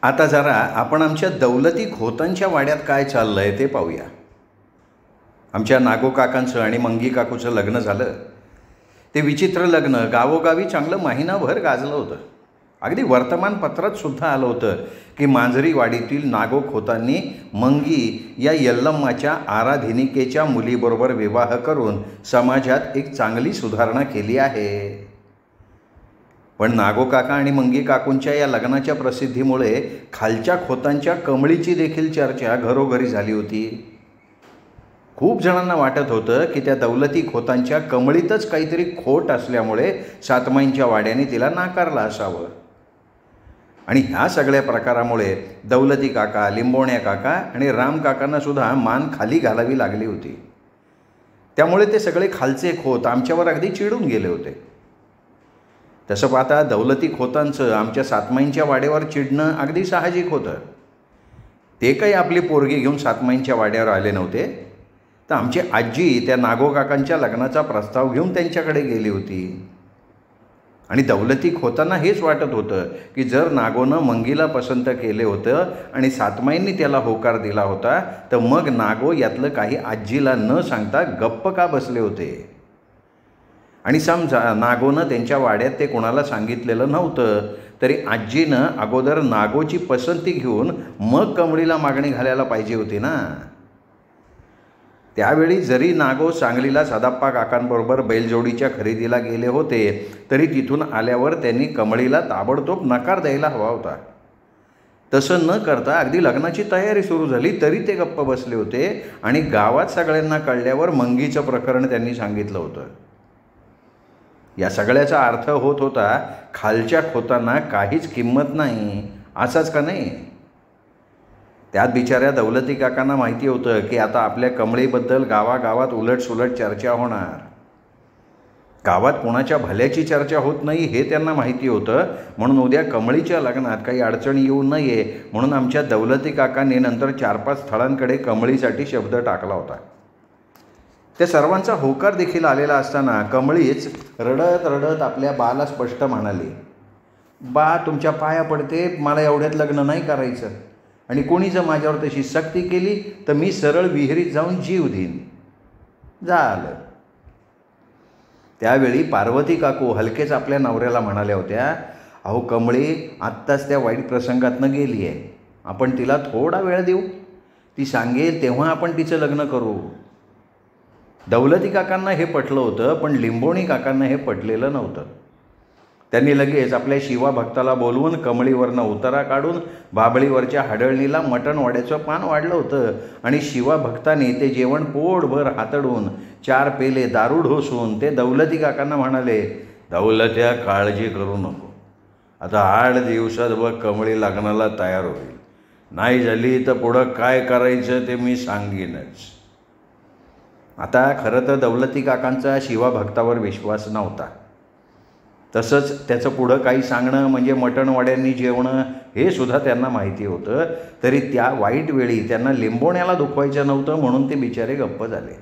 आता जरा आपण आमच्या दौलती खोतांच्या वाड्यात काय चाललंय ते पाहूया. आमच्या नागो काकांचं आणि मंगी काकूचं लग्न झालं. ते विचित्र लग्न गावोगावी चांगलं महिनाभर गाजलं होतं. अगदी वर्तमानपत्रात सुद्धा आलं होतं की मांजरीवाडीतील नागो खोतांनी मंगी या यल्लम्माच्या आराधनिकेच्या मुलीबरोबर विवाह करून समाजात एक चांगली सुधारणा केली आहे. पण नागो काका आणि मंगी काकूंच्या या लग्नाच्या प्रसिद्धीमुळे खालच्या खोतांच्या कमळीची देखील चर्चा घरोघरी झाली होती. खूप जणांना वाटत होतं की त्या दौलती खोतांच्या कमळीतच काहीतरी खोट असल्यामुळे सातमाईंच्या वाड्याने तिला नाकारलं असावं. आणि ह्या सगळ्या प्रकारामुळे दौलती काका, लिंबोण्या काका आणि राम काकांना सुद्धा मान खाली घालावी लागली होती. त्यामुळे ते सगळे खालचे खोत आमच्यावर अगदी चिडून गेले होते. तसं पाहता दौलती खोतांचं आमच्या सातमाईंच्या वाड्यावर चिडणं अगदी साहजिक होतं. ते काही आपली पोरगी घेऊन सातमाईंच्या वाड्यावर आले नव्हते, तर आमची आजी त्या नागो काकांच्या लग्नाचा प्रस्ताव घेऊन त्यांच्याकडे गेली होती. आणि दौलती खोतांना हेच वाटत होतं की जर नागोनं मंगीला पसंत केले होतं आणि सातमाईंनी त्याला होकार दिला होता, तर मग नागो यातलं काही आजीला न सांगता गप्प का बसले होते. आणि समजा नागोनं त्यांच्या वाड्यात ते कोणाला सांगितलेलं नव्हतं, तरी आजीनं अगोदर नागोची पसंती घेऊन मग कमळीला मागणी घालायला पाहिजे होती ना. त्यावेळी जरी नागो सांगलीला सदाप्पा काकांबरोबर बैलजोडीच्या खरेदीला गेले होते, तरी तिथून आल्यावर त्यांनी कमळीला ताबडतोब नकार द्यायला हवा होता. तसं न करता अगदी लग्नाची तयारी सुरू झाली तरी ते गप्प बसले होते. आणि गावात सगळ्यांना कळल्यावर मंगीचं प्रकरण त्यांनी सांगितलं होतं. या सगळ्याचा अर्थ होत होता खालच्या खोतांना काहीच किंमत नाही, असाच का नाही. त्यात बिचाऱ्या दौलती काकांना माहिती होतं की आता आपल्या कमळीबद्दल गावागावात उलटसुलट चर्चा होणार. गावात कोणाच्या भल्याची चर्चा होत नाही हे त्यांना माहिती होतं. म्हणून उद्या कमळीच्या लग्नात काही अडचण येऊ नये म्हणून आमच्या दौलती काकांनी नंतर 4-5 स्थळांकडे कमळीसाठी शब्द टाकला होता. त्या सर्वांचा होकार देखील आलेला असताना कमळीच रडत रडत आपल्या बाला स्पष्ट म्हणाली, बा तुमच्या पाया पडते, मला एवढ्यात लग्न नाही करायचं. आणि कोणी जर माझ्यावर तशी सक्ती केली तर मी सरळ विहिरीत जाऊन जीव देईन. झालं. त्यावेळी पार्वती काकू हलकेच आपल्या नवऱ्याला म्हणाल्या होत्या, अहो कमळी आत्ताच त्या वाईट प्रसंगातनं गेली आहे, आपण तिला थोडा वेळ देऊ, ती सांगेल तेव्हा आपण तिचं लग्न करू. दौलती काकांना हे पटलं होतं, पण लिंबोणी काकांना हे पटलेलं नव्हतं. त्यांनी लगेच आपल्या शिवा भक्ताला बोलवून कमळीवरनं उतारा काढून बाबळीवरच्या हाडळणीला मटण वड्याचं पान वाढलं होतं. आणि शिवा भक्तांनी ते जेवण पोटभर हातडून 4 पेले दारू ढोसून ते दौलती काकांना म्हणाले, दौलत्या काळजी करू नको, आता 8 दिवसात बघ कमळी लग्नाला तयार होईल, नाही झाली तर पुढं काय करायचं ते मी सांगीनच. आता खरं तर दौलती काकांचा शिवा भक्तावर विश्वास नव्हता. तसंच त्याचं पुढं काही सांगणं म्हणजे मटण वड्यांनी जेवणं हे सुद्धा त्यांना माहिती होतं. तरी त्या वाईट वेळी त्यांना लिंबोण्याला दुखवायचं नव्हतं म्हणून ते बिचारे गप्प झाले.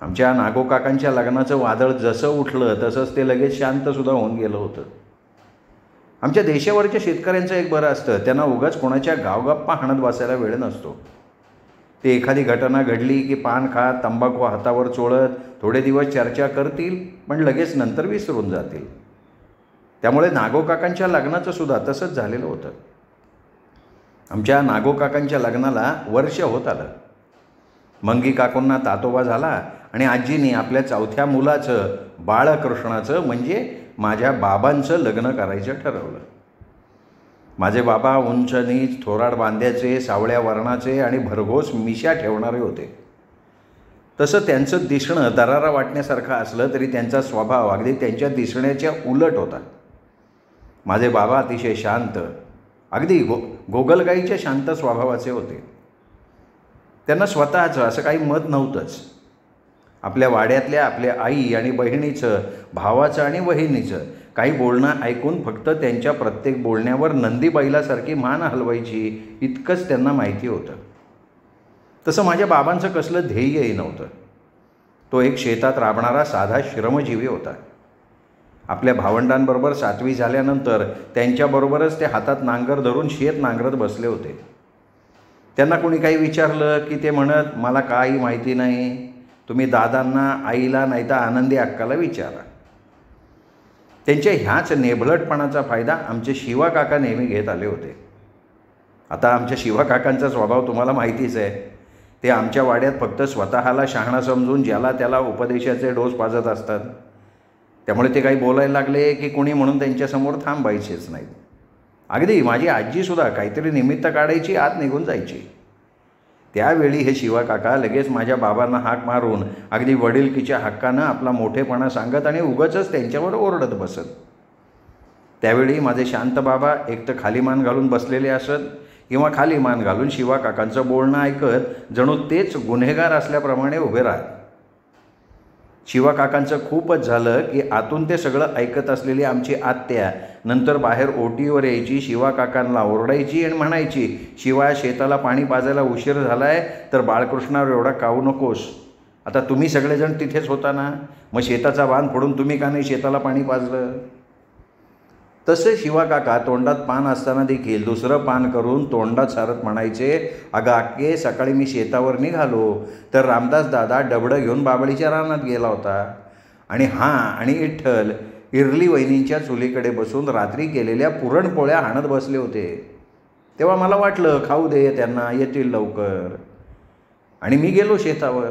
आमच्या नागो काकांच्या लग्नाचं वादळ जसं उठलं तसंच ते लगेच शांतसुद्धा होऊन गेलं होतं. आमच्या देशावरच्या शेतकऱ्यांचं एक बरं असतं, त्यांना उगाच कोणाच्या गावगप्पा हाणत बसायला वेळ नसतो. ते एखादी घटना घडली की पान खात तंबाखू हातावर चोळत थोडे दिवस चर्चा करतील, पण लगेच नंतर विसरून जातील. त्यामुळे नागो काकांच्या लग्नाचं सुद्धा तसंच झालेलं होतं. आमच्या नागो काकांच्या लग्नाला वर्ष होत आलं. मंगी काकूंना तातोबा झाला आणि आजीने आपल्या 4थ्या मुलाचं बाळकृष्णाचं म्हणजे माझ्या बाबांचं लग्न करायचं ठरवलं. माझे बाबा उंच नीच, थोराड बांध्याचे, सावळ्या वर्णाचे आणि भरघोस मिशा ठेवणारे होते. तसं त्यांचं दिसणं दरारा वाटण्यासारखं असलं तरी त्यांचा स्वभाव अगदी त्यांच्या दिसण्याच्या उलट होता. माझे बाबा अतिशय शांत, अगदी गोगलगाईच्या शांत स्वभावाचे होते. त्यांना स्वतःचं असं काही मत नव्हतंच. आपल्या वाड्यातल्या आपल्या आई आणि बहिणीचं, भावाचं आणि वहिनीचं काही बोलणं ऐकून फक्त त्यांच्या प्रत्येक बोलण्यावर नंदी बैलासारखी मान हलवायची इतकंच त्यांना माहिती होतं. तसं माझ्या बाबांचं कसलं ध्येयही नव्हतं. तो एक शेतात राबणारा साधा श्रमजीवी होता. आपल्या भावंडांबरोबर 7वी झाल्यानंतर त्यांच्याबरोबरच ते हातात नांगर धरून शेत नांगरत बसले होते. त्यांना कोणी काही विचारलं की ते म्हणत, मला काही माहिती नाही, तुम्ही दादांना, आईला नाही तर आनंदी अक्काला विचारा. त्यांच्या ह्याच नेभलटपणाचा फायदा आमचे शिवा काका नेहमी घेत आले होते. आता आमच्या शिवा काकांचा स्वभाव तुम्हाला माहितीच आहे. ते आमच्या वाड्यात फक्त स्वतःला शहाणा समजून ज्याला त्याला उपदेशाचे डोस पाजत असतात. त्यामुळे ते काही बोलायला लागले की कोणी म्हणून त्यांच्यासमोर थांबायचेच नाहीत. अगदी माझी आजीसुद्धा काहीतरी निमित्त काढायची, आत निघून जायची. त्यावेळी हे शिवा काका लगेच माझ्या बाबांना हाक मारून अगदी वडिलकीच्या हक्कानं आपला मोठेपणा सांगत आणि उगाचच त्यांच्यावर ओरडत बसत. त्यावेळी माझे शांत बाबा एक तर खाली मान घालून बसलेले असत किंवा खाली मान घालून शिवा काकांचं बोलणं ऐकत जणू तेच गुन्हेगार असल्याप्रमाणे उभे राहत. शिवा काकांचं खूपच झालं की आतून ते सगळं ऐकत असलेली आमची आत्या नंतर बाहेर ओटीवर यायची, शिवा काकांना ओरडायची आणि म्हणायची, शिवा शेताला पाणी पाजायला उशीर झाला आहे तर बाळकृष्णावर एवढा कावू नकोस. आता तुम्ही सगळेजण तिथेच होता ना, मग शेताचा बांध फोडून तुम्ही का नाही शेताला पाणी पाजलं. तसे शिवा काका तोंडात पान असताना देखील दुसरं पान करून तोंडात सारत म्हणायचे, अगं अक्के, सकाळी मी शेतावर निघालो तर रामदास दादा डबडं घेऊन बाबळीच्या रानात गेला होता आणि विठ्ठल इरली वहिनींच्या चुलीकडे बसून रात्री केलेल्या पुरणपोळ्या हाणत बसले होते. तेव्हा मला वाटलं खाऊ दे त्यांना, येतील लवकर. आणि मी गेलो शेतावर.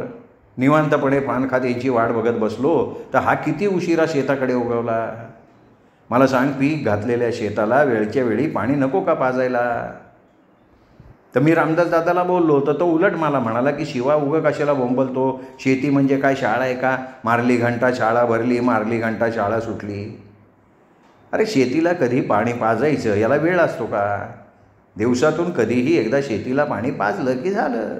निवांतपणे पान खात यांची वाट बघत बसलो तर हा किती उशिरा शेताकडे उगवला. मला सांग, पीक घातलेल्या शेताला वेळच्या वेळी पाणी नको का पाजायला. तर मी रामदास दादाला बोललो तर तो उलट मला म्हणाला की शिवा उगं कशाला बोंबलतो, शेती म्हणजे काय शाळा आहे का, मारली घंटा शाळा भरली, मारली घंटा शाळा सुटली. अरे शेतीला कधी पाणी पाजायचं याला वेळ असतो का. दिवसातून कधीही एकदा शेतीला पाणी पाजलं की झालं.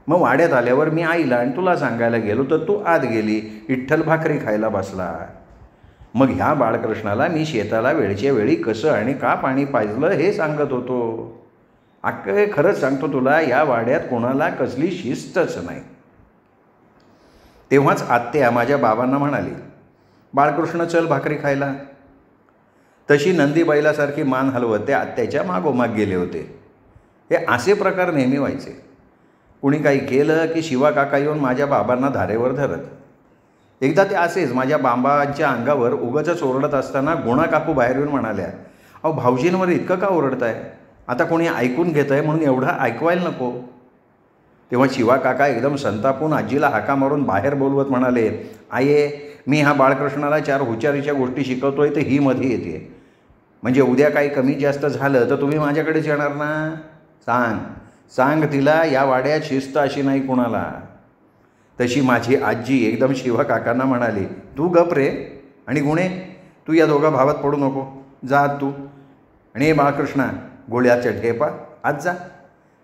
मग वाड्यात आल्यावर मी आईला आणि तुला सांगायला गेलो तर तू आत गेली, विठ्ठल भाकरी खायला बसला. मग ह्या बाळकृष्णाला मी शेताला वेळच्या वेळी कसं आणि का पाणी पाजलं हे सांगत होतो. अक्के खरंच सांगतो तुला, या वाड्यात कोणाला कसली शिस्तच नाही. तेव्हाच आत्या माझ्या बाबांना म्हणाली, बाळकृष्ण चल भाकरी खायला. तशी नंदी बैलासारखी मान हलवत ते आत्याच्या मागोमाग गेले होते. हे असे प्रकार नेहमी व्हायचे. कुणी काही केलं की शिवा काका येऊन माझ्या बाबांना धारेवर धरत. एकदा ते असेच माझ्या बाबांच्या अंगावर उगाचच ओरडत असताना गुणा काकू बाहेर येऊन म्हणाल्या, अहो भाऊजींवर इतकं का ओरडताय, आता कोणी ऐकून घेत आहे म्हणून एवढा ऐकवायला नको. तेव्हा शिवा काका एकदम संतापून आजीला हाका मारून बाहेर बोलवत म्हणाले, आये, मी हा बाळकृष्णाला 4 हुशारीच्या गोष्टी शिकवतोय तर ही मध्ये येते. म्हणजे उद्या काही कमी जास्त झालं तर तुम्ही माझ्याकडेच येणार ना. सांग तिला, या वाड्यात शिस्त अशी नाही कुणाला. तशी माझी आजी एकदम शिवा काकांना म्हणाली, तू गप रे, आणि गुणे तू या दोघा भावात पडू नको, जा तू. आणि हे बाळकृष्णा, गोळ्याच्या ढेपा आज जा,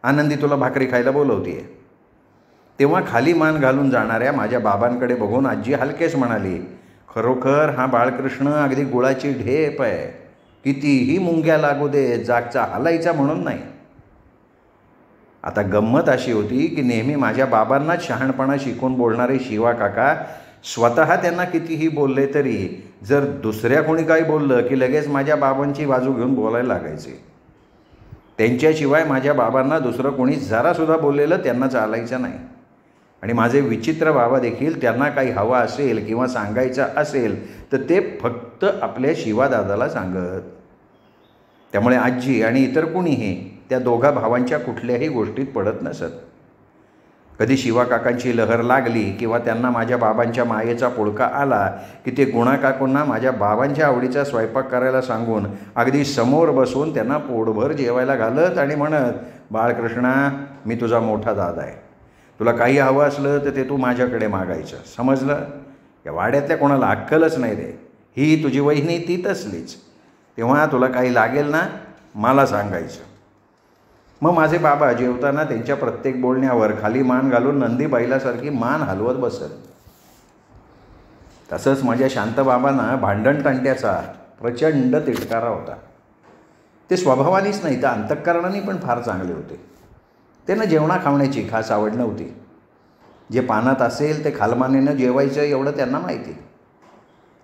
आनंदी तुला भाकरी खायला बोलवतीये. तेव्हा खाली मान घालून जाणाऱ्या माझ्या बाबांकडे बघून आजी हलकेच म्हणाली, खरोखर हा बाळकृष्ण अगदी गुळाची ढेप आहे, कितीही मुंग्या लागू दे, जागचा हालायचा म्हणून नाही. आता गंमत अशी होती की नेहमी माझ्या बाबांनाच शहाणपणा शिकून बोलणारे शिवा काका स्वतः त्यांना कितीही बोलले तरी जर दुसऱ्या कोणी काही बोललं की लगेच माझ्या बाबांची बाजू घेऊन बोलायला लागायचे. त्यांच्याशिवाय माझ्या बाबांना दुसरं कोणी जरासुद्धा बोललेलं त्यांना चालायचं नाही. आणि माझे विचित्र बाबा देखील त्यांना काही हवं असेल किंवा सांगायचं असेल तर ते फक्त आपल्या शिवादादाला सांगत. त्यामुळे आजी आणि इतर कुणीही त्या दोघा भावांच्या कुठल्याही गोष्टीत पडत नसत. कधी शिवा काकांची लहर लागली किंवा त्यांना माझ्या बाबांच्या मायेचा पुळका आला की ते गुणा काकूंना माझ्या बाबांच्या आवडीचा स्वयंपाक करायला सांगून अगदी समोर बसून त्यांना पोटभर जेवायला घालत आणि म्हणत, बाळकृष्णा, मी तुझा मोठा दादा आहे, तुला काही हवं असलं तर ते तू माझ्याकडे मागायचं, समजलं. या वाड्यातल्या कोणाला अक्कलच नाही रे, ही तुझी वहिनी ती तसलीच, तेव्हा तुला काही लागेल ना मला सांगायचं. मग माझे बाबा जेवताना त्यांच्या प्रत्येक बोलण्यावर खाली मान घालून नंदी बैलासारखी मान हलवत बसत. तसंच माझ्या शांत बाबांना भांडण तांट्याचा प्रचंड तिटकारा होता. ते स्वभावानेच नाही तर अंतःकरणाने पण फार चांगले होते. त्यांना जेवणा खावण्याची खास आवड नव्हती. जे पानात असेल ते खालमानेनं जेवायचं एवढं त्यांना माहिती.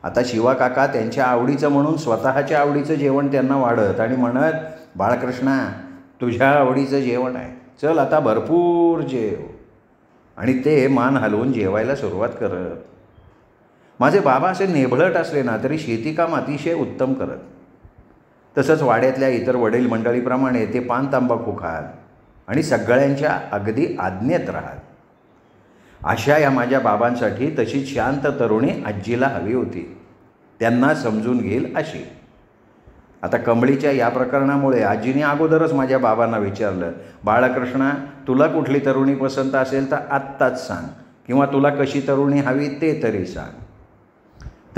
आता शिवा काका त्यांच्या आवडीचं म्हणून स्वतःच्या आवडीचं जेवण त्यांना वाढत आणि म्हणत, बाळकृष्णा तुझ्या आवडीचं जेवण आहे, चल आता भरपूर जेव. आणि ते मान हलवून जेवायला सुरुवात करत. माझे बाबा असे नेभळट असले ना तरी शेतीकाम अतिशय उत्तम करत. तसंच वाड्यातल्या इतर वडील मंडळीप्रमाणे ते पान तंबाखू खात आणि सगळ्यांच्या अगदी आज्ञेत राहत. अशा या माझ्या बाबांसाठी तशी शांत तरुणी आजीला हवी होती, त्यांना समजून घेईल अशी. आता कमळीच्या या प्रकरणामुळे आजीने अगोदरच माझ्या बाबांना विचारलं, बाळकृष्णा तुला कुठली तरुणी पसंत असेल तर आत्ताच सांग, किंवा तुला कशी तरुणी हवी ते तरी सांग.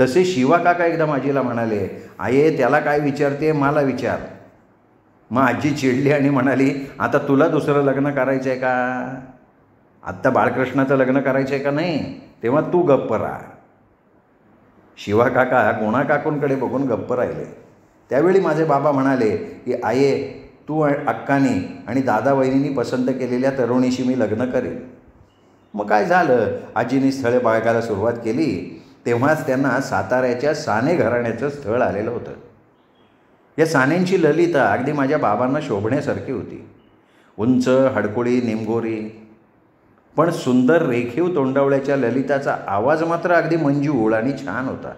तसे शिवा काका एकदम आजीला म्हणाले, आये त्याला काय विचारते, मला विचार. मग आजी चिडली आणि म्हणाली, आता तुला दुसरं लग्न करायचं आहे का? आत्ता बाळकृष्णाचं लग्न करायचं आहे का नाही, तेव्हा तू गप्प राहा. शिवा काका गुणा काकूंकडे बघून गप्प राहिले. त्यावेळी माझे बाबा म्हणाले की आये तू अक्कानी आणि दादा वहिनींनी पसंत केलेल्या तरुणीशी मी लग्न करेन. मग काय झालं, आजीने स्थळे बघायला सुरुवात केली. तेव्हाच त्यांना साताऱ्याच्या साने घराण्याचं स्थळ आलेलं होतं. या सानेंची ललिता अगदी माझ्या बाबांना शोभण्यासारखी होती. उंच, हडकुळी, निमगोरी, पण सुंदर रेखीव तोंडावळ्याच्या ललिताचा आवाज मात्र अगदी मंजूळ आणि छान होता.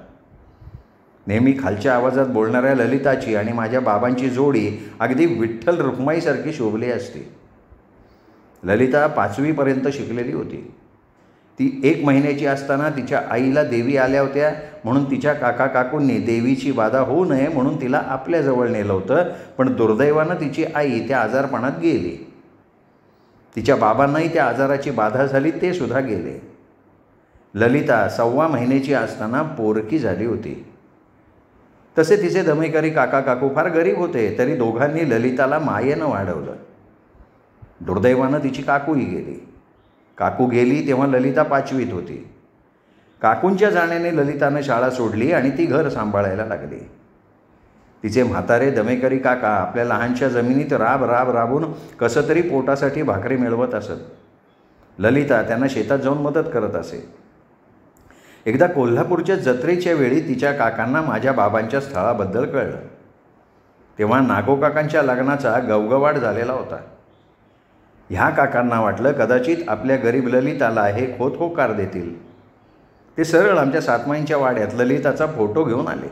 नेहमी खालच्या आवाजात बोलणाऱ्या ललिताची आणि माझ्या बाबांची जोडी अगदी विठ्ठल रुक्माईसारखी शोभली असती. ललिता 5वीपर्यंत शिकलेली होती. ती 1 महिन्याची असताना तिच्या आईला देवी आल्या होत्या, म्हणून तिच्या काका काकूंनी देवीची बाधा होऊ नये म्हणून तिला आपल्याजवळ नेलं होतं. पण दुर्दैवानं तिची आई त्या आजारपणात गेली. तिच्या बाबांनाही त्या आजाराची बाधा झाली, ते सुद्धा गेले. ललिता 1.25 महिन्याची असताना पोरकी झाली होती. तसे तिचे दमेकरी काका काकू फार गरीब होते, तरी दोघांनी ललिताला मायेनं वाढवलं. दुर्दैवानं तिची काकूही गेली. काकू गेली तेव्हा ललिता 5वीत होती. काकूंच्या जाण्याने ललितानं शाळा सोडली आणि ती घर सांभाळायला लागली. तिचे म्हातारे दमेकरी काका आपल्या लहानशा जमिनीत राबून कसं तरी पोटासाठी भाकरी मिळवत असत. ललिता त्यांना शेतात जाऊन मदत करत असे. एकदा कोल्हापूरच्या जत्रेच्या वेळी तिच्या काकांना माझ्या बाबांच्या स्थळाबद्दल कळलं. तेव्हा नागोकाकांच्या लग्नाचा गवगवाट झालेला होता. ह्या काकांना वाटलं कदाचित आपल्या गरीब ललिताला हे खोत होकार देतील. ते सरळ आमच्या सातमाईंच्या वाड्यात ललिताचा फोटो घेऊन आले.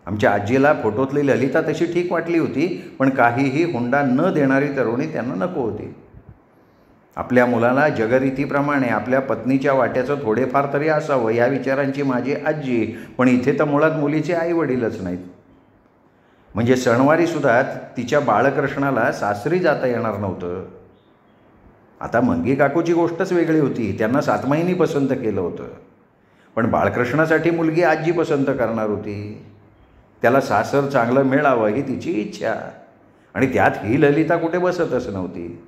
आमच्या आजीला फोटोतली ललिता तशी ठीक वाटली होती, पण काहीही हुंडा न देणारी तरुणी त्यांना नको होती. आपल्या मुलाला जगरीतीप्रमाणे आपल्या पत्नीच्या वाट्याचं थोडेफार तरी असावं या विचारांची माझी आजी. पण इथे तर मुळात मुलीचे आईवडीलच नाहीत. म्हणजे सणवारीसुद्धा तिच्या बाळकृष्णाला सासरी जाता येणार नव्हतं. आता मंगी काकूची गोष्टच वेगळी होती. त्यांना सातमाईंनी पसंत केलं होतं, पण बाळकृष्णासाठी मुलगी आजी पसंत करणार होती. त्याला सासर चांगलं मिळावं ही तिची इच्छा, आणि त्यात ही ललिता कुठे बसतच नव्हती.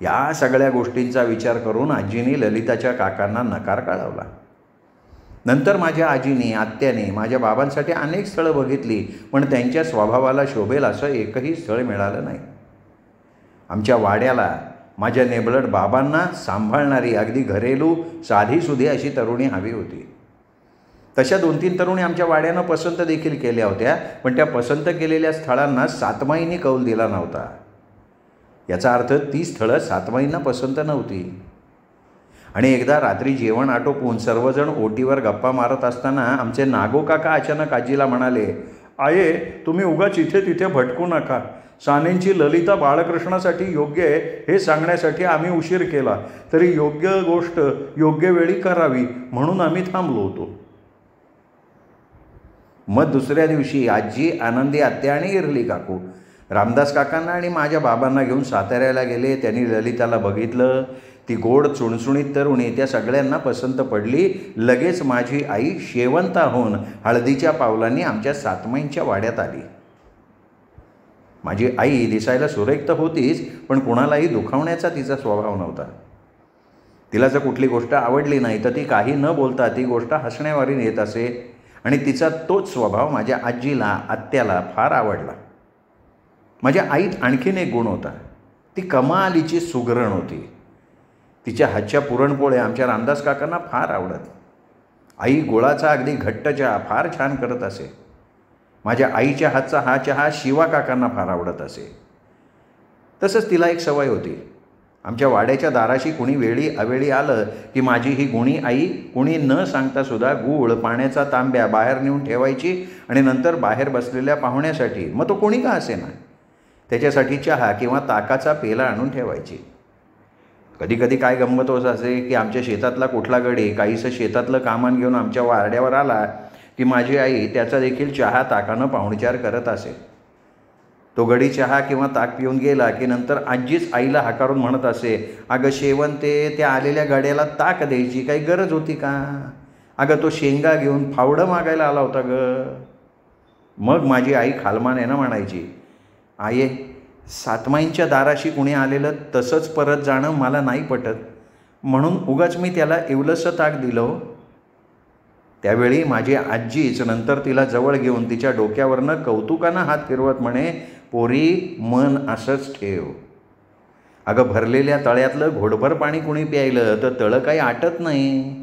या सगळ्या गोष्टींचा विचार करून आजीने ललिताच्या काकांना नकार कळवला. नंतर माझ्या आजीने आत्याने माझ्या बाबांसाठी अनेक स्थळं बघितली, पण त्यांच्या स्वभावाला शोभेल असं एकही स्थळ मिळालं नाही. आमच्या वाड्याला माझ्या नेबलट बाबांना सांभाळणारी अगदी घरेलू साधीसुधी अशी तरुणी हवी होती. तशा 2-3 तरुणी आमच्या वाड्यानं पसंत देखील केल्या होत्या, पण त्या पसंत केलेल्या स्थळांना सातमाईंनी कौल दिला नव्हता. याचा अर्थ ती स्थळं सातमाईंना पसंत नव्हती. आणि एकदा रात्री जेवण आटोपून सर्वजण ओटीवर गप्पा मारत असताना आमचे नागो काका अचानक आजीला म्हणाले, आये तुम्ही उगाच इथे तिथे भटकू नका. सानेंची ललिता बाळकृष्णासाठी योग्य आहे हे सांगण्यासाठी आम्ही उशीर केला, तरी योग्य गोष्ट योग्य वेळी करावी म्हणून आम्ही थांबलो होतो. मग दुसऱ्या दिवशी आजी, आनंदी आत्या आणि इरली काकू रामदास काकांना आणि माझ्या बाबांना घेऊन साताऱ्याला गेले. त्यांनी ललिताला बघितलं. ती गोड चुणचुणीत तरुणी त्या सगळ्यांना पसंत पडली. लगेच माझी आई शेवंता होऊन हळदीच्या पावलांनी आमच्या सातमाईंच्या वाड्यात आली. माझी आई दिसायला सुरेख तर होतीच, पण कुणालाही दुखावण्याचा तिचा स्वभाव नव्हता. तिला जर कुठली गोष्ट आवडली नाही तर ती काही न बोलता ती गोष्ट हसण्यावारी नेत असे, आणि तिचा तोच स्वभाव माझ्या आजीला, आत्याला फार आवडला. माझ्या आईत आणखीन एक गुण होता. ती कमालीची सुगरण होती. तिच्या हातच्या पुरणपोळ्या आमच्या रामदास काकांना फार आवडत. आई गुळाचा अगदी घट्ट चहा फार छान करत असे. माझ्या आईच्या हातचा हा चहा शिवा काकांना फार आवडत असे. तसंच तिला एक सवय होती. आमच्या वाड्याच्या दाराशी कुणी वेळी अवेळी आलं की माझी ही गुणी आई कुणी न सांगतासुद्धा गूळ पाण्याचा तांब्या बाहेर नेऊन ठेवायची आणि नंतर बाहेर बसलेल्या पाहुण्यासाठी, मग तो कोणी का असेना, त्याच्यासाठी चहा किंवा ताकाचा पेला आणून ठेवायची. कधीकधी काय गंमत होत असे की आमच्या शेतातला कुठला गडी काहीसं शेतातलं कामान घेऊन आमच्या वाड्यावर आला की माझी आई त्याचा देखील चहा ताकानं पाहुणचार करत असे. तो गडी चहा किंवा ताक पिऊन गेला की नंतर आजीच आईला हाकारून म्हणत असे, अगं शेवंते, त्या आलेल्या गड्याला ताक द्यायची काही गरज होती का? अगं तो शेंगा घेऊन फावडं मागायला आला होता ग. मग माझी आई खालमानेनं म्हणायची, आये, सातमाईंच्या दाराशी कुणी आलेलं तसंच परत जाणं मला नाही पटत, म्हणून उगाच मी त्याला इवलंसं ताक दिलं. त्यावेळी माझी आजीच नंतर तिला जवळ घेऊन तिच्या डोक्यावरनं कौतुकानं हात फिरवत म्हणे, पोरी, मन असंच ठेव. अगं भरलेल्या तळ्यातलं घोडभर पाणी कुणी प्यायलं तर तळं काही आटत नाही.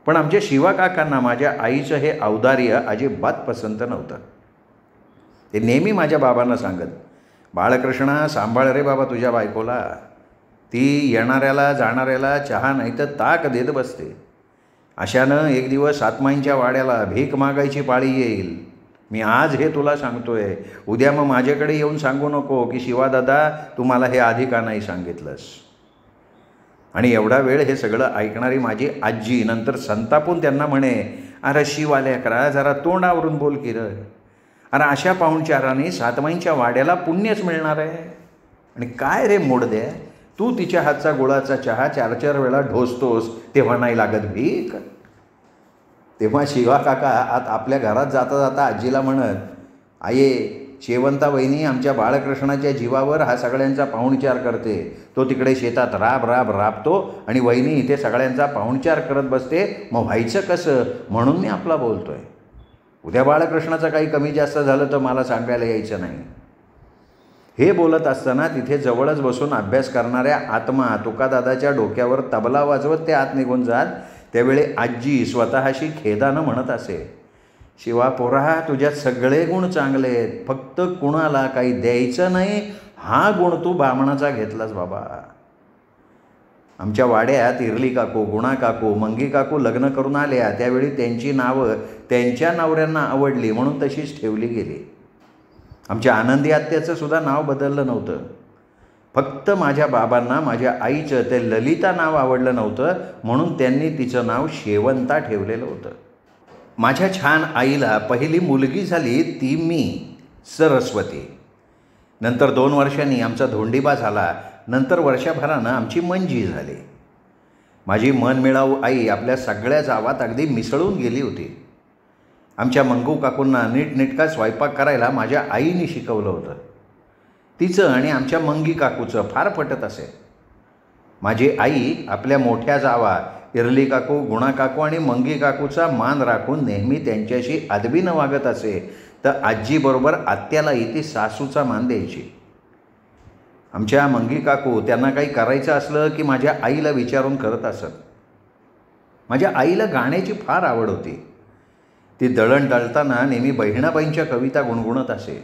पण आमच्या शिवा काकांना माझ्या आईचं हे औदार्य अजिबात पसंत नव्हतं. ते नेहमी माझ्या बाबांना सांगत, बाळकृष्णा, सांभाळ रे बाबा तुझ्या बायकोला, ती येणाऱ्याला जाणाऱ्याला चहा नाही तर ताक देत बसते. अशानं एक दिवस सातमाईंच्या वाड्याला भीक मागायची पाळी येईल. मी आज हे तुला सांगतोय, उद्या मग माझ्याकडे येऊन सांगू नको की शिवादादा तू मला हे आधी का नाही सांगितलंस. आणि एवढा वेळ हे सगळं ऐकणारी माझी आजी नंतर संतापून त्यांना म्हणे, अरे शिवाल्याकरा, जरा तोंडावरून बोल की र. अरे अशा पाहुणचाराने सातमाईंच्या वाड्याला पुण्यच मिळणार आहे. आणि काय रे मोडद्या, तू तिच्या हातचा गुळाचा चहा 4-4 वेळा ढोसतोस तेव्हा नाही लागत भीक. तेव्हा शिवा काका आत आपल्या घरात जाता जाता आजीला म्हणत, आये, शेवंता वहिनी आमच्या बाळकृष्णाच्या जीवावर हा सगळ्यांचा पाहुणचार करते. तो तिकडे शेतात राबतो आणि वहिनी इथे सगळ्यांचा पाहुणचार करत बसते. मग व्हायचं कसं म्हणून मी आपला बोलतोय. उद्या बाळकृष्णाचं काही कमी जास्त झालं तर मला सांगायला यायचं नाही. हे बोलत असताना तिथे जवळच बसून अभ्यास करणाऱ्या आत्मा तुकादादाच्या डोक्यावर तबला वाजवत ते आत निघून जात. त्यावेळी आजी स्वतःशी खेदानं म्हणत असे, शिवा पोरा, तुझ्यात सगळे गुण चांगले आहेत, फक्त कुणाला काही द्यायचं नाही हा गुण तू बामणाचा घेतलास बाबा. आमच्या वाड्यात इरली काकू, गुणा काकू, मंगी काकू लग्न करून आल्या. त्यावेळी त्यांची नावं त्यांच्या नवऱ्यांना आवडली म्हणून तशीच ठेवली गेली. आमच्या आनंदी आत्याचं सुद्धा नाव बदललं नव्हतं. फक्त माझ्या बाबांना माझ्या आईचं ते ललिता नाव आवडलं नव्हतं म्हणून त्यांनी तिचं नाव शेवंता ठेवलेलं होतं. माझ्या छान आईला पहिली मुलगी झाली ती मी, सरस्वती. नंतर 2 वर्षांनी आमचा धोंडीबा झाला. नंतर वर्षभरानं आमची मंजी झाली. माझी मनमिळाऊ आई आपल्या सगळ्या जावात अगदी मिसळून गेली होती. आमच्या मंगू काकूंना नीटनेटका स्वयंपाक करायला माझ्या आईने शिकवलं होतं. तिचं आणि आमच्या मंगी काकूचं फार पटत असे. माझी आई आपल्या मोठ्या जावा इरली काकू, गुणा काकू आणि मंगी काकूचा मान राखून नेहमी त्यांच्याशी अदबीनं वागत असे. तर आजीबरोबर आत्यालाही ती सासूचा मान द्यायची. आमच्या मंगी काकू त्यांना काही करायचं असलं की माझ्या आईला विचारून करत असत. माझ्या आईला गाण्याची फार आवड होती. ती दळण दळताना नेहमी बहिणाबाईंच्या कविता गुणगुणत असे.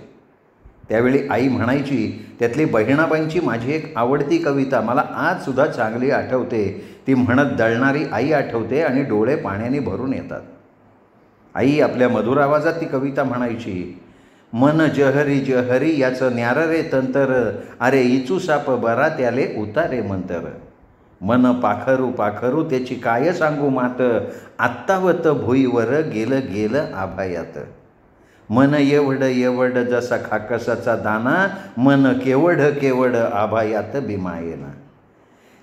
त्यावेळी आई म्हणायची, त्यातली बहिणाबाईंची माझी एक आवडती कविता मला आजसुद्धा चांगली आठवते. ती म्हणत दळणारी आई आठवते आणि डोळे पाण्याने भरून येतात. आई आपल्या मधुर आवाजात ती कविता म्हणायची, मन जहरी जहरी याचं न्यार रे तंतर, अरे इचू साप बरा त्याले उतारे मंतर. मन पाखरू पाखरू त्याची काय सांगू मात, आत्तावत भुईवर गेलं गेलं आभायात. मन एवढ एवढ जसा खाकसाचा दाना, मन केवढ केवढ आभायात बिमायेना.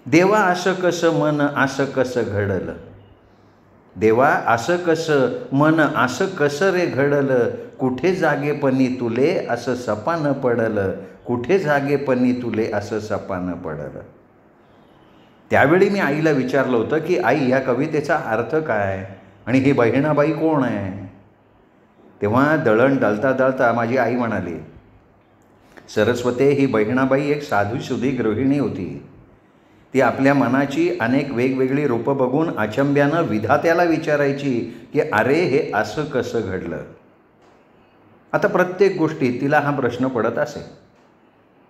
देवा असं कसं मन असं कसं घडलं, देवा असं कसं मन असं कसं रे घडलं, कुठे जागेपणी तुले असं सपानं पडलं, कुठे जागेपणी तुले असं सपानं पडलं. त्यावेळी मी आईला विचारलं होतं की आई, ह्या कवितेचा अर्थ काय आणि ही बहिणाबाई कोण आहे. तेव्हा दळण दळता दळता माझी आई म्हणाली, सरस्वते, ही बहिणाबाई एक साधूसुधी गृहिणी होती. ती आपल्या मनाची अनेक वेगवेगळी रूपं बघून अचंब्यानं विधात्याला विचारायची की अरे हे असं कसं घडलं. आता प्रत्येक गोष्टीत तिला हा प्रश्न पडत असे.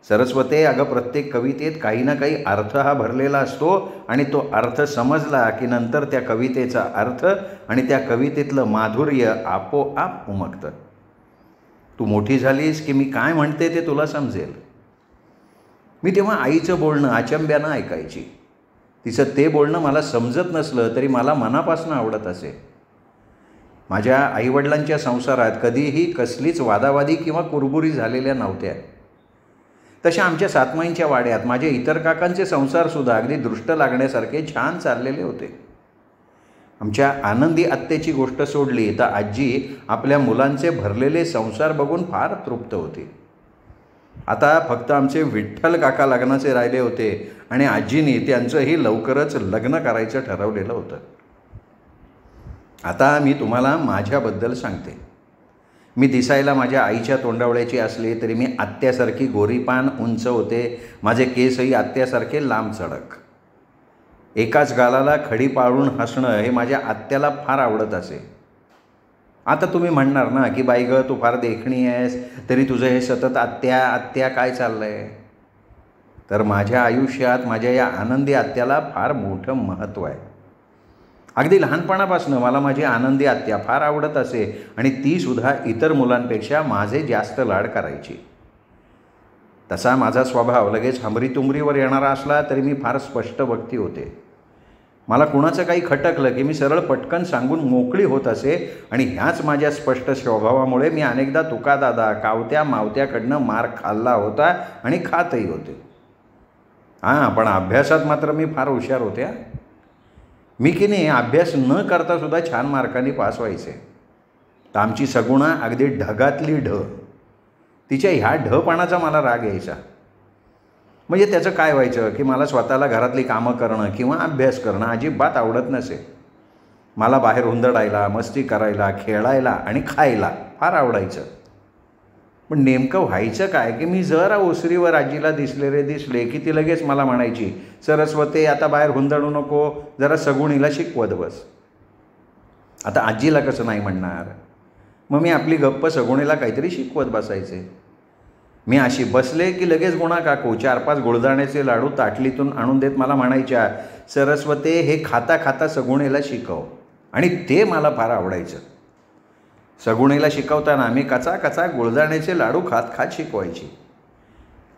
सरस्वते, अगं प्रत्येक कवितेत काही ना काही अर्थ हा भरलेला असतो आणि तो अर्थ समजला की नंतर त्या कवितेचा अर्थ आणि त्या कवितेतलं माधुर्य आपोआप उमगतं. तू मोठी झालीस की मी काय म्हणते ते तुला समजेल. मी तेव्हा आईचं बोलणं अचंब्यानं ऐकायची. तिचं ते बोलणं मला समजत नसलं तरी मला मनापासून आवडत असे. माझ्या आईवडिलांच्या संसारात कधीही कसलीच वादावादी किंवा कुरबुरी झालेल्या नव्हत्या. तशा आमच्या सातमाईंच्या वाड्यात माझे इतर काकांचे संसारसुद्धा अगदी दृष्ट लागण्यासारखे छान चाललेले होते. आमच्या आनंदी आत्तेची गोष्ट सोडली तर आजी आपल्या मुलांचे भरलेले संसार बघून फार तृप्त होती. आता फक्त आमचे विठ्ठल काका लग्नाचे राहिले होते आणि आजीने त्यांचंही लवकरच लग्न करायचं ठरवलेलं होतं. आता मी तुम्हाला माझ्याबद्दल सांगते. मी दिसायला माझ्या आईच्या तोंडावळ्याची असली तरी मी आत्यासारखी गोरीपान उंच होते. माझे केसही आत्यासारखे लांब चढक. एकाच गालाला खडी पाळून हसणं हे माझ्या आत्याला फार आवडत असे. आता तुम्ही म्हणणार ना की बाई गं, तू फार देखणी आहेस, तरी तुझं हे सतत आत्या आत्या काय चाललं आहे. तर माझ्या आयुष्यात माझ्या या आनंदी आत्याला फार मोठं महत्त्व आहे. अगदी लहानपणापासून मला माझी आनंदी आत्या फार आवडत असे आणि तीसुद्धा इतर मुलांपेक्षा माझे जास्त लाड करायची. तसा माझा स्वभाव लगेच हमरीतुमरीवर येणारा असला तरी मी फार स्पष्ट वक्ती होते. मला कुणाचं काही खटकलं की मी सरळ पटकन सांगून मोकळी होत असे आणि ह्याच माझ्या स्पष्ट स्वभावामुळे मी अनेकदा तुकादादा कावत्या मावत्याकडनं मार खाल्ला होता आणि खातही होते. पण अभ्यासात मात्र मी फार हुशार होते. मी की नाही अभ्यास न करतासुद्धा छान मार्कांनी पास व्हायचे. तर आमची सगुणा अगदी ढगातली ढ. तिच्या ह्या ढपाणाचा मला राग यायचा. म्हणजे त्याचं काय व्हायचं की मला स्वतःला घरातली कामं करणं किंवा अभ्यास करणं अजिबात आवडत नसे. मला बाहेर हुंदडायला, मस्ती करायला, खेळायला आणि खायला फार आवडायचं. पण नेमकं व्हायचं काय की मी जरा ओसरीवर आजीला दिसले की ती लगेच मला म्हणायची, सरस्वते आता बाहेर हुंदडू नको, जरा सगुणीला शिकवत बस. आता आजीला कसं नाही म्हणणार. मग मी आपली गप्प सगुणीला काहीतरी शिकवत बसायचे. मी अशी बसले की लगेच गुणा काकू 4-5 गुळदाण्याचे लाडू ताटलीतून आणून देत मला म्हणायच्या, सरस्वते हे खाता खाता सगुणीला शिकव. आणि ते मला फार आवडायचं. सगुणीला शिकवताना मी कचा गुळदाण्याचे लाडू खात खात शिकवायची.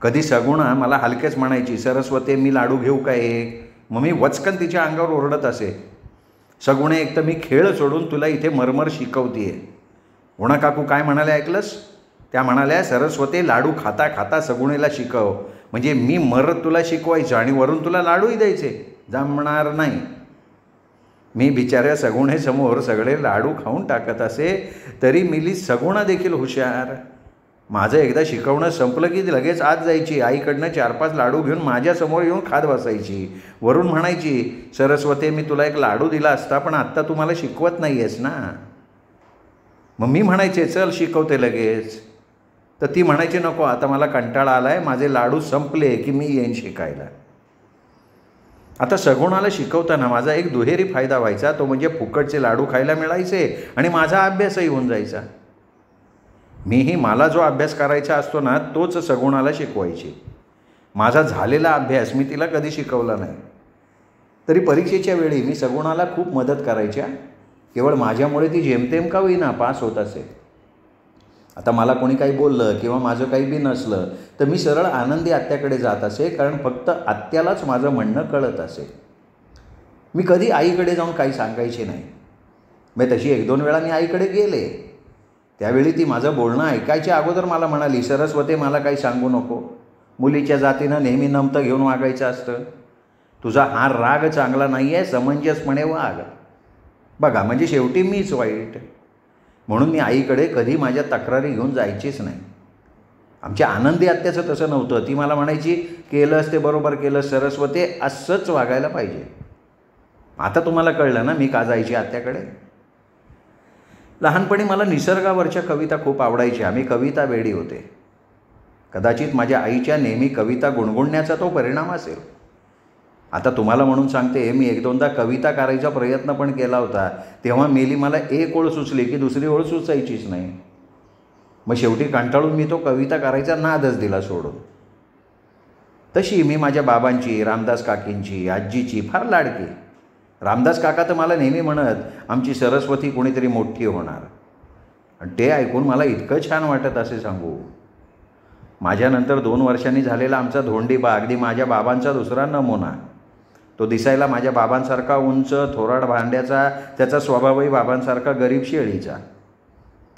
कधी सगुणा मला हलकेच म्हणायची, सरस्वते मी लाडू घेऊ का एक. मग मी वचकन तिच्या अंगावर ओरडत असे, सगुणे एक तर मी खेळ सोडून तुला इथे मरमर शिकवतीये. गुणा काकू काय म्हणाले ऐकलंस. त्या म्हणाल्या, सरस्वते लाडू खाता खाता सगुणेला शिकव. म्हणजे मी मरत तुला शिकवायचं आणि वरून तुला लाडूही द्यायचे. जमणार नाही. मी बिचाऱ्या सगुणेसमोर सगळे लाडू खाऊन टाकत असे तरी मिली सगुणा देखील हुशार. माझं एकदा शिकवणं संपलं की लगेच आत जायची. आईकडनं 4-5 लाडू घेऊन माझ्यासमोर येऊन खात बसायची. वरून म्हणायची, सरस्वते मी तुला एक लाडू दिला असता पण आत्ता तू मला शिकवत नाही आहेस ना. मग मी म्हणायचे, चल शिकवते लगेच. तर ती म्हणायची, नको आता मला कंटाळा आला आहे, माझे लाडू संपले की मी येईन शिकायला. आता सगुणाला शिकवताना माझा एक दुहेरी फायदा व्हायचा. तो म्हणजे फुकटचे लाडू खायला मिळायचे आणि माझा अभ्यासही होऊन जायचा. मीही मला जो अभ्यास करायचा असतो ना तोच सगुणाला शिकवायची. माझा झालेला अभ्यास मी तिला कधी शिकवला नाही. तरी परीक्षेच्या वेळी मी सगुणाला खूप मदत करायच्या. केवळ माझ्यामुळे ती जेमतेम का होईना पास होत असे. आता मला कोणी काही बोललं किंवा माझं काही बी नसलं तर मी सरळ आनंदी आत्याकडे जात असे, कारण फक्त आत्यालाच माझं म्हणणं कळत असे. मी कधी आईकडे जाऊन काही सांगायचे नाही. मी तशी 1-2 वेळा मी आईकडे गेले. त्यावेळी ती माझं बोलणं ऐकायच्या अगोदर मला म्हणाली, सरस्वते मला काही सांगू नको. मुलीच्या जातीनं नेहमी नमतं घेऊन वागायचं असतं. तुझा हा राग चांगला नाही आहे, समंजसपणे वाग. बघा म्हणजे शेवटी मीच वाईट. म्हणून मी आईकडे कधी माझ्या तक्रारी घेऊन जायचीच नाही. आमच्या आनंदी आत्याचं तसं नव्हतं. ती मला म्हणायची, केलंस ते बरोबर केलंस सरस्वते, असंच वागायला पाहिजे. आता तुम्हाला कळलं ना मी का जायची आत्याकडे. लहानपणी मला निसर्गावरच्या कविता खूप आवडायच्या. मी कविता वेडी होते. कदाचित माझ्या आईच्या नेहमी कविता गुणगुणण्याचा तो परिणाम असेल. आता तुम्हाला म्हणून सांगते, मी एक दोनदा कविता करायचा प्रयत्न पण केला होता. तेव्हा मेली मला एक ओळ सुचली की दुसरी ओळ सुचायचीच नाही. मग शेवटी कंटाळून मी तो कविता करायचा नादच दिला सोडून. तशी मी माझ्या बाबांची, रामदास काकींची, आजीची फार लाडकी. रामदास काका तर मला नेहमी म्हणत, आमची सरस्वती कोणीतरी मोठी होणार. आणि ते ऐकून मला इतकं छान वाटत असे सांगू. माझ्यानंतर 2 वर्षांनी झालेला आमचा धोंडीबा अगदी माझ्या बाबांचा दुसरा नमुना. तो दिसायला माझ्या बाबांसारखा उंच, थोराड भांड्याचा, त्याचा स्वभावही बाबांसारखा गरीब शेळीचा.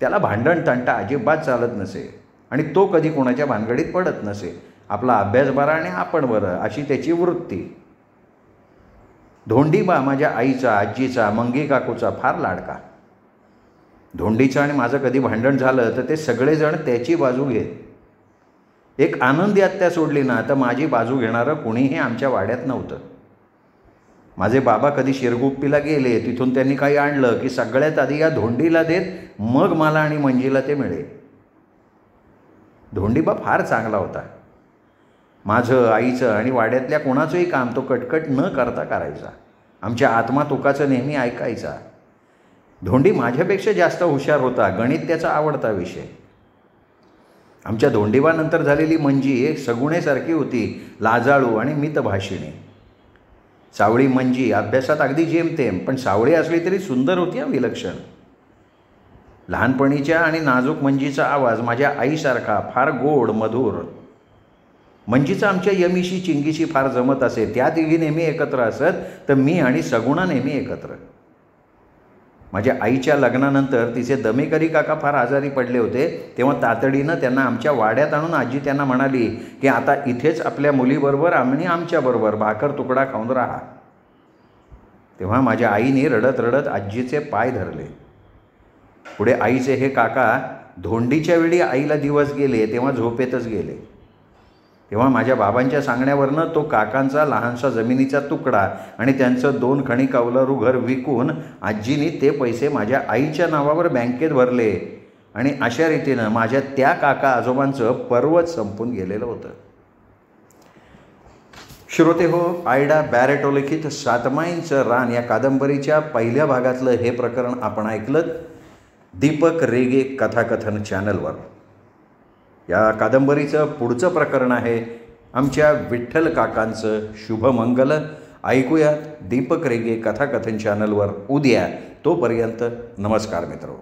त्याला भांडण तंटा अजिबात चालत नसे आणि तो कधी कोणाच्या भानगडीत पडत नसे. आपला अभ्यास बरा आणि आपण बरं अशी त्याची वृत्ती. धोंडीबा माझ्या आईचा, आजीचा, मंगी काकूचा फार लाडका. धोंडीचं आणि माझं कधी भांडण झालं तर ते सगळेजण त्याची बाजू घेत. एक आनंदी आत्या सोडली ना तर माझी बाजू घेणारं कुणीही आमच्या वाड्यात नव्हतं. माझे बाबा कधी शिरगुप्पीला गेले, तिथून त्यांनी काही आणलं की सगळ्यात आधी या धोंडीला देत, मग मला आणि मंजीला ते मिळे. धोंडीबा फार चांगला होता. माझं, आईचं आणि वाड्यातल्या कोणाचंही काम तो कटकट न करता करायचा. आमच्या आत्मा तुकाचं नेहमी ऐकायचा. धोंडी माझ्यापेक्षा जास्त हुशार होता. गणित त्याचा आवडता विषय. आमच्या धोंडीबानंतर झालेली मंजी एक सगुणेसारखी होती, लाजाळू आणि मितभाषिणी. सावळी मंजी अभ्यासात अगदी जेमतेम, पण सावळी असली तरी सुंदर होती विलक्षण. लहानपणीच्या आणि नाजूक मंजीचा आवाज माझ्या आईसारखा फार गोड मधुर. मंजीचा आमच्या यमीशी, चिंगीशी फार जमत असे. त्या तिघी नेहमी एकत्र असत तर मी आणि सगुणा नेहमी एकत्र. माझ्या आईच्या लग्नानंतर तिचे दमेकरी काका फार आजारी पडले होते. तेव्हा तातडीनं त्यांना आमच्या वाड्यात आणून आजी त्यांना म्हणाली की आता इथेच आपल्या मुलीबरोबर आणि आमच्याबरोबर भाकर तुकडा खाऊन राहा. तेव्हा माझ्या आईने रडत रडत आजीचे पाय धरले. पुढे आईचे हे काका धोंडीच्या वेळी आईला दिवस गेले तेव्हा झोपेतच गेले. तेव्हा माझ्या बाबांच्या सांगण्यावरनं तो काकांचा लहानसा जमिनीचा तुकडा आणि त्यांचं 2 खणी कौलारू घर विकून आजीनी ते पैसे माझ्या आईच्या नावावर बँकेत भरले आणि अशा रीतीनं माझ्या त्या काका आजोबांचं पर्वत संपून गेलेलं होतं. श्रोते हो, आयडा बॅरेटो लिखित सातमाईंचं रान या कादंबरीच्या पहिल्या भागातलं हे प्रकरण आपण ऐकलं दीपक रेगे कथाकथन चॅनलवर. या कादंबरीचं पुढचं प्रकरण आहे आमच्या विठ्ठल काकांचं शुभमंगल. ऐकूयात दीपक रेगे कथाकथन चॅनलवर उद्या. तोपर्यंत नमस्कार मित्रो.